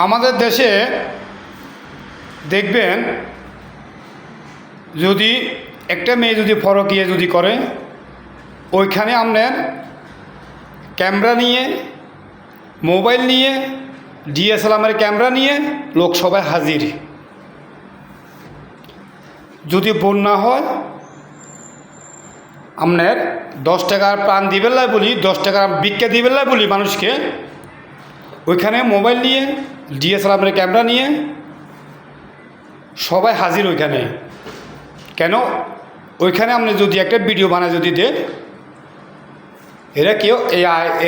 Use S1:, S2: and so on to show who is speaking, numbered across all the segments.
S1: আমাদের দেশে দেখবেন, যদি একটা মেয়ে যদি পরকীয়া যদি করে, ওইখানে আপনার ক্যামেরা নিয়ে, মোবাইল নিয়ে, ডিএসএলআরের ক্যামেরা নিয়ে লোক সবাই হাজির। যদি বন্যা হয়, আপনার 10 টাকার প্রাণ দিবেন লাই বলি, 10 টাকার ভিক্ষা দিবেন লাই বলি মানুষকে, ওইখানে মোবাইল নিয়ে, ডিএসএলআরের ক্যামেরা নিয়ে সবাই হাজির ওইখানে। কেন? ওইখানে আপনি যদি একটা ভিডিও বানায় যদি দে,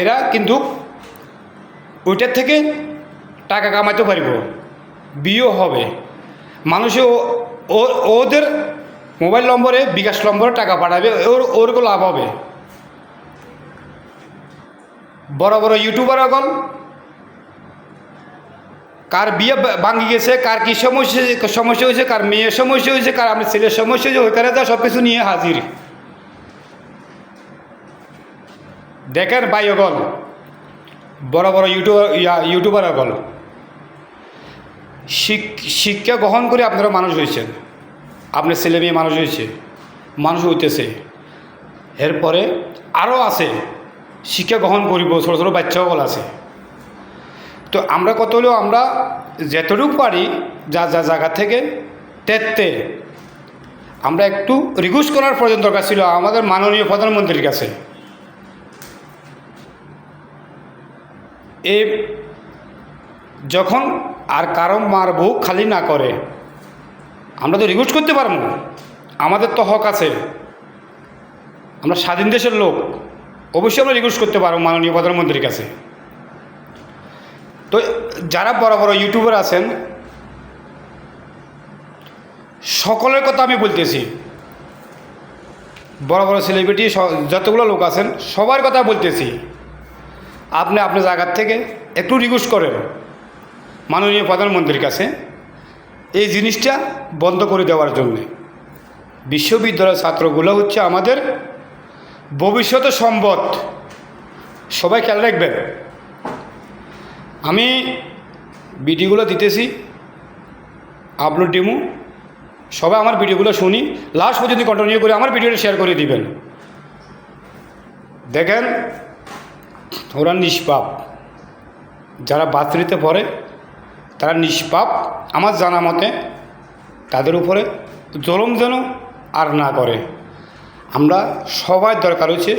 S1: এরা কিন্তু ওইটার থেকে টাকা কামাইতে পারব, বিয়েও হবে। মানুষে ওদের মোবাইল নম্বরে, বিকাশ নম্বরে টাকা পাঠাবে, ওরও লাভ হবে। বড় বড় ইউটিউবার এখন কার বিয়ে ভাঙি গেছে, কার কী সমস্যা হয়েছে, কার মেয়ের সমস্যা হয়েছে, কার আপনার ছেলের সমস্যা হয়েছে, ওইখানে যা সব কিছু নিয়ে হাজির। দেখেন ভাই, অগল বড় বড় ইউটিউবার অগল শিক্ষা গ্রহণ করে আপনারা মানুষ হয়েছেন, আপনার ছেলে মেয়ে মানুষ হয়েছে, মানুষ হইতেছে। এরপরে আরও আছে শিক্ষা গ্রহণ করিব, ছোটো ছোটো বাচ্চা সকল আছে। তো আমরা কত হলেও আমরা যতটুকু পারি যা যা জায়গা থেকে তেতে আমরা একটু রিকোয়েস্ট করার প্রয়োজন দরকার ছিল আমাদের মাননীয় প্রধানমন্ত্রীর কাছে। এই যখন আর কারো মার বুক খালি না করে, আমরা তো রিকোয়েস্ট করতে পারবো, আমাদের তো হক আছে, আমরা স্বাধীন দেশের লোক, অবশ্যই আমরা রিকোয়েস্ট করতে পারবো মাননীয় প্রধানমন্ত্রীর কাছে। তো যারা বড় বড় ইউটিউবার আছেন সকলের কথা আমি বলতেছি, বড় বড় সেলিব্রিটি যতগুলো লোক আছেন সবার কথা বলতেছি, আপনি আপনার জায়গার থেকে একটু রিকোয়েস্ট করেন মাননীয় প্রধানমন্ত্রীর কাছে এই জিনিসটা বন্ধ করে দেওয়ার জন্যে। বিশ্ববিদ্যালয়ের ছাত্রগুলো হচ্ছে আমাদের ভবিষ্যতের সম্পদ, সবাই খেয়াল রাখবেন। আমি ভিডিওগুলো দিতেছি, আপলোড দিমু, সবাই আমার ভিডিওগুলো শুনি, লাস্ট পর্যন্ত কন্টিনিউ করে আমার ভিডিওটা শেয়ার করে দিবেন। দেখেন ওরা নিষ্পাপ, যারা বাথরিতে পড়ে তারা নিষ্পাপ। আমার জানা মতে তাদের উপরে জুলুম যেন আর না করে। আমরা সবাই দরকার হচ্ছে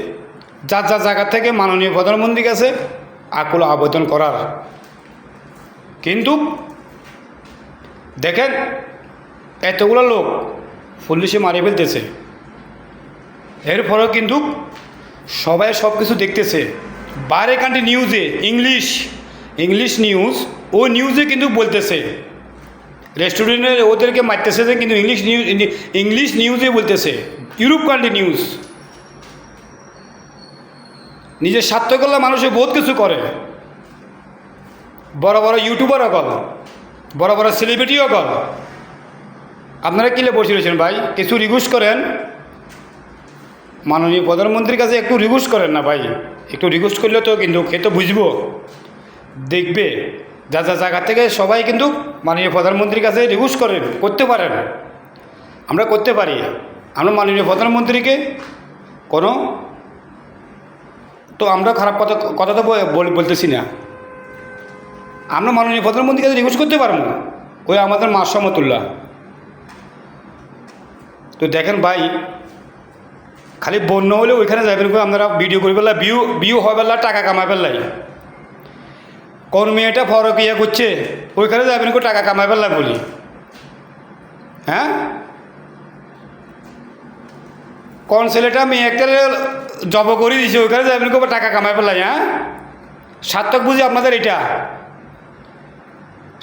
S1: যার যার জায়গা থেকে মাননীয় প্রধানমন্ত্রীর কাছে আকুল আবেদন করার। কিন্তু দেখেন এতগুলো লোক পুলিশে মারি ফেলতেছে, এরপরেও কিন্তু সবাই সব কিছু দেখতেছে। বাইরে কান্ট্রি নিউজে ইংলিশ নিউজ, ওই নিউজে কিন্তু বলতেছে রেস্টুরেন্টে ওদেরকে মারতেছে, যে কিন্তু ইংলিশ নিউজে বলতেছে, ইউরোপ কান্ট্রি নিউজ। নিজের স্বার্থ করলে মানুষে বহুত কিছু করে। বড় বড় ইউটিউবারও কল, বড় বড় সেলিব্রিটিও কল। আপনারা কিলে বসে রয়েছেন ভাই, কিছু রিকোয়েস্ট করেন মাননীয় প্রধানমন্ত্রীর কাছে, একটু রিকোয়েস্ট করেন না ভাই, একটু রিকোয়েস্ট করলে তো কিন্তু খেতে বুঝবো, দেখবে। যা যা জায়গা থেকে সবাই কিন্তু মাননীয় প্রধানমন্ত্রীর কাছে রিকোয়েস্ট করেন, করতে পারেন, আমরা করতে পারি। আমরা মাননীয় প্রধানমন্ত্রীকে কোনো তো আমরা খারাপ কথা তো বলতেছি না, আমরা মাননীয় প্রধানমন্ত্রীর কাছে রিকোয়েস্ট করতে পারবো, ওই আমাদের মা সমতুল্লাহ। তো দেখেন ভাই, খালি বন্য হলে ওইখানে যাবেন, আপনারা ভিডিও করে পেলা, ভিউ হয় পেলা, টাকা কামাই পেলাই। কোন মেয়েটা পরকীয়া করছে ওইখানে যাবেন টাকা কামাই পেলা বলি, হ্যাঁ? কোন ছেলেটা মেয়ে একটা জব করে দিয়েছে ওইখানে যাবেন টাকা কামাই পেলাই, হ্যাঁ? সার্থক বুঝি আপনাদের এটা,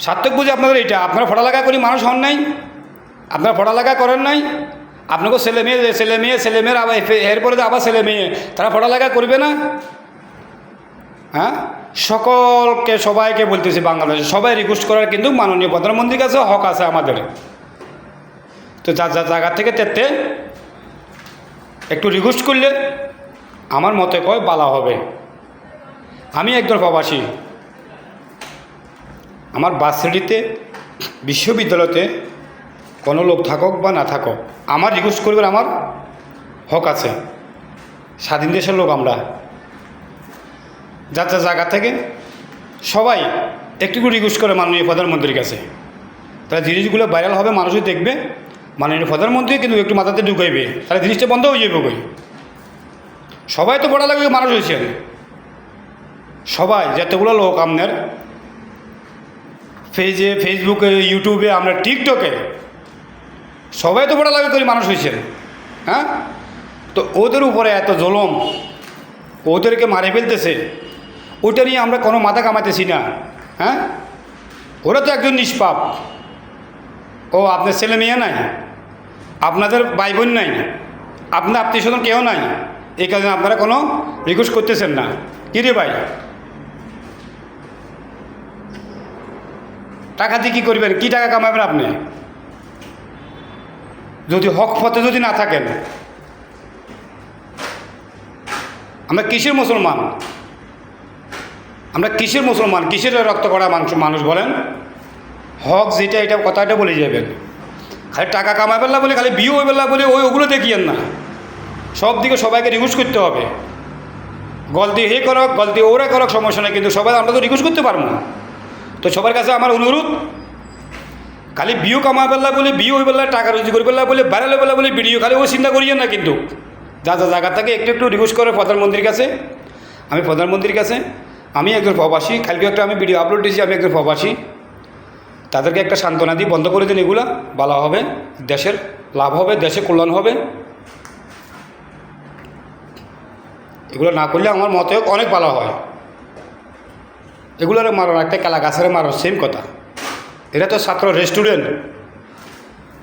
S1: সার্থক বুঝি আপনাদের এটা। আপনারা পড়ালেখা করি মানুষ হন নাই, আপনারা পড়ালেখা করেন নাই, আপনাকে ছেলেমেয়ের আবার এরপরে আবার ছেলে মেয়ে, তারা পড়ালেখা করবে না, হ্যাঁ? সকলকে সবাইকে বলতেছি, বাংলাদেশে সবাই রিকোয়েস্ট করার কিন্তু মাননীয় প্রধানমন্ত্রীর কাছে হক আছে আমাদের। তো যার যার জায়গা থেকে তেতে একটু রিকোয়েস্ট করলে আমার মতে কয় বালা হবে। আমি একজন প্রবাসী, আমার ভার্সিটিতে বিশ্ববিদ্যালয়তে কোনো লোক থাকুক বা না থাকুক, আমার রিকোয়েস্ট করবেন, আমার হক আছে। স্বাধীন দেশের লোক আমরা, যার যার জায়গা থেকে সবাই একটু রিকোয়েস্ট করে মাননীয় প্রধানমন্ত্রীর কাছে। তাহলে জিনিসগুলো ভাইরাল হবে, মানুষই দেখবে, মাননীয় প্রধানমন্ত্রী কিন্তু একটু মাথাতে ঢুকাইবে, তাহলে জিনিসটা বন্ধ হয়ে যাবে। কই সবাই তো পড়া লাগবে, মানুষ হয়েছেন সবাই, যতগুলো লোক আপনার ফেসবুকে, ইউটিউবে, আপনার টিকটকে, সবাই তো পড়া লাগে করে মানুষ হয়েছেন। হ্যাঁ, তো ওদের উপরে এত জুলুম, ওদেরকে মারে ফেলতেছে, ওইটা নিয়ে আমরা কোনো মাথা কামাইতেছি না। হ্যাঁ, ওরা তো একজন নিষ্পাপ। ও আপনার ছেলে মেয়ে নাই, আপনাদের ভাই বোন নাই, আপনার আত্মীয় স্বজন কেউ নাই, এই কারণে আপনারা কোনো রিকোয়েস্ট করতেছেন না। কী রে ভাই, টাকা দিয়ে কী করবেন? কী টাকা কামাবেন আপনি যদি হক পথে যদি না থাকেন? আমরা কিসের মুসলমান? আমরা কিসের মুসলমান? কিসের রক্ত করা মানুষ বলেন? হক যেটা, এটা কথাটা বলে যাবেন। খালি টাকা কামাবেন না বলে, খালি বিয়ে হইবেন না বলে ওগুলো দেখিয়েন না। সব দিকে সবাইকে রিকোয়েস্ট করতে হবে। গলতি হে করক, গলতি ওরা করক, সমস্যা নেই, কিন্তু সবাই আমরা তো রিকোয়েস্ট করতে পারবো না। তো সবার কাছে আমার অনুরোধ, খালি বিয়ে কামাবেন না বলে, বিয়ে হইবেন না, টাকা রুজি করবেন না বলে, বাইরে বেলা বলে ভিডিও, খালি ও চিন্তা করিয়েন না। কিন্তু যা যা জায়গা থেকে একটু রিকোয়েস্ট করে প্রধানমন্ত্রীর কাছে। আমি প্রধানমন্ত্রীর কাছে, আমি একজন প্রবাসী, কালকে একটা আমি ভিডিও আপলোড দিয়েছি, আমি একজন প্রবাসী, তাদেরকে একটা সান্ত্বনা দিয়ে বন্ধ করে দিন। এগুলা ভালো হবে, দেশের লাভ হবে, দেশের কল্যাণ হবে। এগুলো না করলে আমার মতে অনেক ভালো হয়। এগুলোরে মারো, একটা কেলা গাছের মারো, সেম কথা। এটা তো ছাত্র রেস্টুরেন্ট,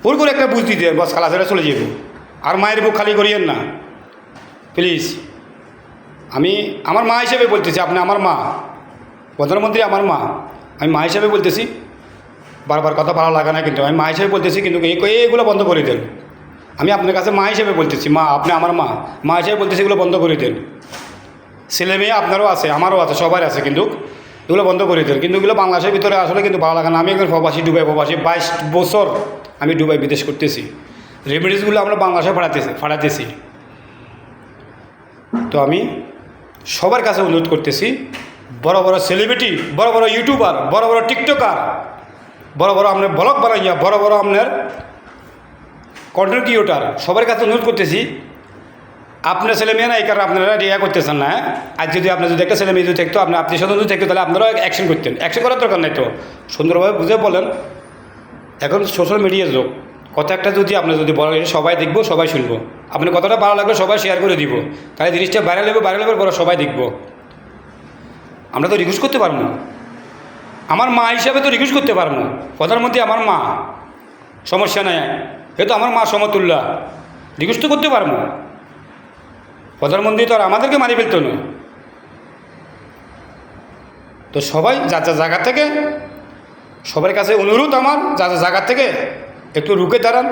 S1: ওর করে একটা বুঝ দিতে বস, খালা ছেড়ে চলে যাবে। আর মায়ের বুক খালি করিয়েন না প্লিজ। আমি আমার মা হিসেবে বলতেছি, আপনি আমার মা, প্রধানমন্ত্রী আমার মা, আমি মা হিসেবে বলতেছি। বারবার কথা ভালো লাগে না, কিন্তু আমি মা হিসেবে বলতেছি, কিন্তু এইগুলো বন্ধ করে দেন। আমি আপনার কাছে মা হিসেবে বলতেছি, মা, আপনি আমার মা, মা হিসেবে বলতেছি, এগুলো বন্ধ করে দেন। ছেলে মেয়ে আপনারও আছে, আমারও আছে, সবার আছে, কিন্তু এগুলো বন্ধ করে দেন। কিন্তু এগুলো বাংলাদেশের ভিতরে আসলে কিন্তু ভালো লাগে না। আমি একজন প্রবাসী, দুবাই প্রবাসী, 22 বছর আমি দুবাই বিদেশ করতেছি। রেমিডিসগুলো আমরা বাংলাদেশে ফাটাতেছি। তো আমি সবার কাছে অনুরোধ করতেছি, বড় বড় সেলিব্রিটি, বড় বড় ইউটিউবার, বড় বড় টিকটকার, বড় বড় আপনার ব্লগ বানাইয়া, বড় বড় আপনার কন্টেন্ট ক্রিয়েটর, সবার কাছে অনুরোধ করতেছি, আপনার ছেলে মেয়ে না, এই কারণে আপনারা রিয়া করতেছেন না। হ্যাঁ, আর যদি আপনার যদি একটা ছেলে মেয়ে যদি থাকতো, আপনি আত্মীয় স্বজন যদি থাকতো, তাহলে আপনারাও অ্যাকশন করতেন। অ্যাকশন করার দরকার নাই তো, সুন্দরভাবে বুঝে বলেন। এখন সোশ্যাল মিডিয়ার যুগ, কথা একটা যদি আপনি যদি বলেন, সবাই দেখবো, সবাই শুনবো। আপনি কথাটা ভালো লাগবে, সবাই শেয়ার করে দিব, তাহলে জিনিসটা ভাইরাল হবে পরে সবাই দেখবো। আমরা তো রিকোয়েস্ট করতে পারবো, আমার মা হিসাবে তো রিকোয়েস্ট করতে পারবো। প্রধানমন্ত্রী আমার মা, সমস্যা নেই, যেহেতু আমার মা সমতুল্য, রিকোয়েস্ট তো করতে পারবো। প্রধানমন্ত্রী তো আর আমাদেরকে মারি ফেলতো না। তো সবাই যার যার জায়গা থেকে, সবার কাছে অনুরোধ আমার, যার যার জায়গা থেকে একটু রুখে দাঁড়ান।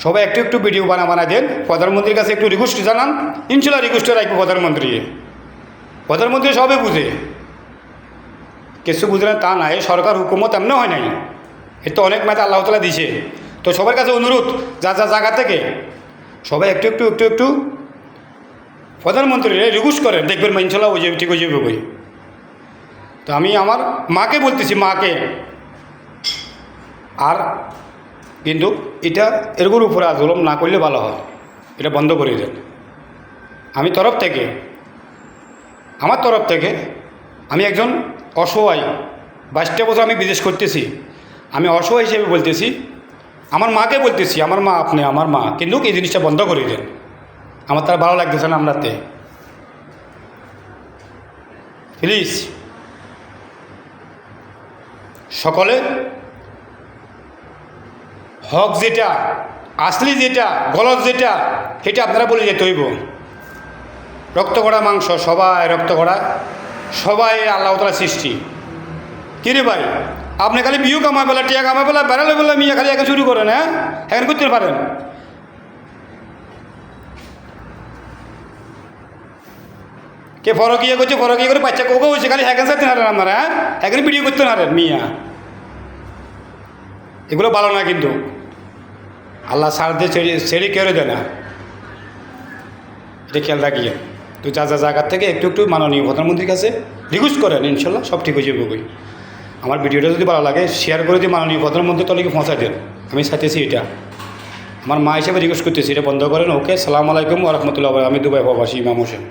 S1: সবাই একটু একটু ভিডিও বানায় দেন, প্রধানমন্ত্রীর কাছে একটু রিকোয়েস্ট জানান। ইনশাল্লাহ রিকোয়েস্টে রাখবো প্রধানমন্ত্রী সবে বুঝে, কিছু বুঝে না তা নাই, সরকার হুকুমত এমন হয় নাই, এর তো অনেক ম্যাচ আল্লাহ তাআলা দিছে। তো সবার কাছে অনুরোধ, যার যার জায়গা থেকে সবাই একটু একটু একটু একটু প্রধানমন্ত্রী রিকোয়েস্ট করেন, দেখবেন ইনশাল্লাহ ওই যাবে, ঠিক হয়ে যাবে বই। তো আমি আমার মাকে বলতেছি, মাকে, আর কিন্তু এটা এরগুলোর উপরে জুলুম না করলে ভালো হয়, এটা বন্ধ করে দেন। আমি আমার তরফ থেকে আমি একজন অসহায়, 22টা বছর আমি বিদেশ করতেছি, আমি অসহায় হিসেবে বলতেছি, আমার মাকে বলতেছি, আমার মা, আপনি আমার মা, কিন্তু এই জিনিসটা বন্ধ করে দেন। আমার তার ভালো লাগতেছে না আমরাতে, প্লিজ। সকলে হক যেটা, আসলি যেটা, গলত যেটা, সেটা আপনারা বলে যেতে হইব। রক্ত করা মাংস, সবাই রক্ত করা, সবাই আল্লাহ তাআলার সৃষ্টি। কিরে ভাই, আপনি খালি বিয়ে কামা বেলা, টিয়া কামা বেলা, বেড়ালে বেলা মিয়া খালি একা শুরু করেন। হ্যাঁ, এখন করতে পারেন। কে ফরকিয়া করছে, ফরকিয়া করে বাচ্চা কোকা হয়েছে, খালি হ্যাকেন চাইতে হারেন আপনারা। হ্যাঁ, এখন ভিডিও করতে হারেন মিয়া। এগুলো ভালো না কিন্তু আল্লাহ সার দিয়ে ছেড়ে কেড়ে দেয় না, এটা খেয়াল রাখিয়ে। তো যা যা জায়গার থেকে একটু একটু মাননীয় প্রধানমন্ত্রীর কাছে রিকোয়েস্ট করেন, ইনশাল্লাহ সব ঠিক হয়ে যাবে। আমার ভিডিওটা যদি ভালো লাগে শেয়ার করে দিয়ে মাননীয় প্রধানমন্ত্রী তলে পৌঁছায় দেন, আমি চাইতেছি এটা। আমার মা হিসেবে রিকোয়েস্ট করতেছি, এটা বন্ধ করেন। ওকে, সালাম আলাইকুম ওয়া রাহমাতুল্লাহ। আমি দুবাই প্রবাসী ইমাম হোসেন।